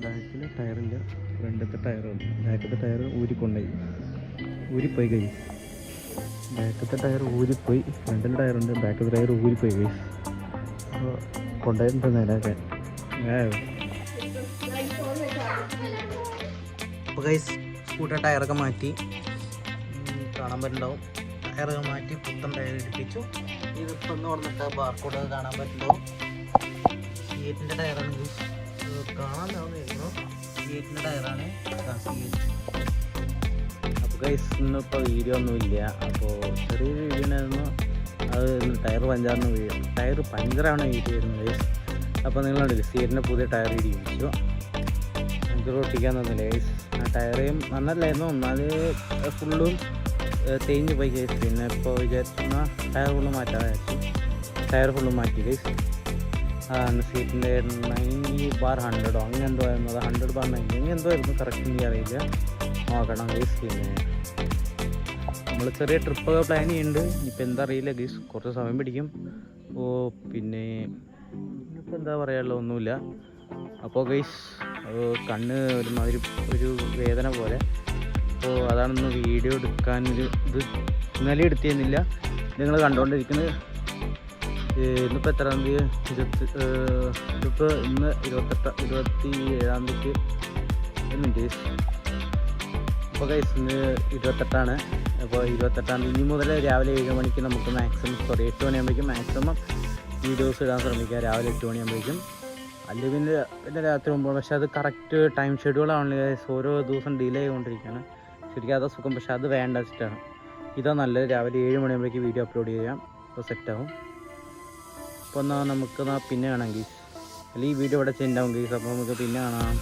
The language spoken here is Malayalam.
ബാക്കിലെ ടയറില്ല, ഫ്രണ്ടത്തെ ടയറുണ്ട്. ബാക്കത്തെ ടയർ ഊരിപ്പോയി കൈ. ബാക്കത്തെ ടയർ ഊരിപ്പോയി, ഫ്രണ്ടിലെ ടയറുണ്ട്, ബാക്കത്തെ ടയർ ഊരിപ്പോയി കൈ. അപ്പോൾ കൊണ്ടുപോയിട്ട് നേരാക്കാൻ. അപ്പോൾ ഗൈസ് സ്കൂട്ടർ ടയറൊക്കെ മാറ്റി, കാണാൻ പറ്റുന്നുണ്ടാവും. ടയറൊക്കെ മാറ്റി പുത്തൻ ടയർ ഇടിപ്പിച്ചു. ഇതിപ്പോൾ ഒന്ന് വന്നിട്ട് ബാർക്കോഡൊക്കെ കാണാൻ പറ്റുന്നുണ്ടാവും. സിയേറ്റിൻ്റെ ടയറാണ് ഗൈസ്, കാണാനാവുന്നു. സിയേറ്റിൻ്റെ ടയറാണ്. അപ്പോൾ ഗൈസ് ഇന്നിപ്പോൾ വീഡിയോ ഒന്നുമില്ല. അപ്പോൾ ചെറിയൊരു വീഡിയോ ആയിരുന്നു. അത് ടയർ പഞ്ചറാണ് വീഡിയോ ആയിരുന്നു ഗൈസ്. അപ്പോൾ നിങ്ങളുണ്ടല്ലോ സിയേറ്റിൻ്റെ പുതിയ ടയർ ഇടിപ്പിച്ചു. പഞ്ചർ ഒട്ടിക്കാൻ തന്നില്ല ഗൈസ്. ആ ടയറേയും നന്നല്ലായിരുന്നു, ഒന്നാല് ഫുള്ളും തേഞ്ഞ് പോയി ഗൈസ്. പിന്നെ ഇപ്പോൾ വിചാരിക്കുന്ന ടയർ ഫുള്ള് മാറ്റാൻ വിചാരിച്ചു. ടയർ ഫുള്ളും മാറ്റി ഗൈസ്. സീറ്റിൻ്റെ 90/100 അങ്ങനെ എന്തോ ആയിരുന്നു. അത് 100/90 അങ്ങനെ എന്തോ ആയിരുന്നു, കറക്റ്റ് എനിക്ക് അറിയില്ല, നോക്കണം ഗൈസ്. പിന്നെ നമ്മൾ ചെറിയ ട്രിപ്പൊക്കെ പ്ലാൻ ചെയ്യുന്നുണ്ട്. ഇപ്പം എന്താ അറിയില്ല ഗൈസ്, കുറച്ച് സമയം പിടിക്കും. പിന്നെ ഇപ്പം എന്താ പറയാനുള്ള ഒന്നുമില്ല. അപ്പോൾ ഗൈസ് കണ്ണ് ഒരുമാതിരി ഒരു വേദന പോലെ. അപ്പോൾ അതാണൊന്ന് വീഡിയോ എടുക്കാനൊരു ഇത് ഇന്നലെ എടുത്തിരുന്നില്ല. നിങ്ങൾ കണ്ടുകൊണ്ടിരിക്കുന്നത് ഇന്നിപ്പോൾ എത്രാം തീയതി? ഇതിപ്പോൾ ഇന്ന് 27-ാം തീയതിക്ക് മിനിറ്റ്. അപ്പോൾ ഗൈസ് ഇന്ന് 28ആണ്. അപ്പോൾ 28-ാം തീയതി ഇനി മുതൽ രാവിലെ 7 മണിക്ക് നമുക്ക് മാക്സിമം 8 മണിയാകുമ്പോഴേക്കും മാക്സിമം വീഡിയോസ് ഇടാൻ ശ്രമിക്കുക. രാവിലെ 8 മണിയാകുമ്പോഴേക്കും, അല്ലെങ്കിൽ പിന്നെ രാത്രി 9. പക്ഷേ അത് കറക്റ്റ് ടൈം ഷെഡ്യൂളാണല്ലോ ഗൈസ്. ഓരോ ദിവസം ഡിലേ ആയിക്കൊണ്ടിരിക്കുകയാണ്. ശരിക്കും അതാ സുഖം, പക്ഷേ അത് വേണ്ട വെച്ചിട്ടാണ്. ഇതാ നല്ലത്. രാവിലെ 7 മണിയാകുമ്പോഴേക്ക് വീഡിയോ അപ്ലോഡ് ചെയ്യാം. അപ്പോൾ സെറ്റാവും. അപ്പോൾ എന്നാൽ നമുക്ക് പിന്നെ കാണാം ഗീസ്. അല്ലെങ്കിൽ ഈ വീഡിയോ ഇവിടെ ചെയ്യുന്നുണ്ടാവും ഗീസ്. അപ്പോൾ നമുക്ക് പിന്നെ കാണാം.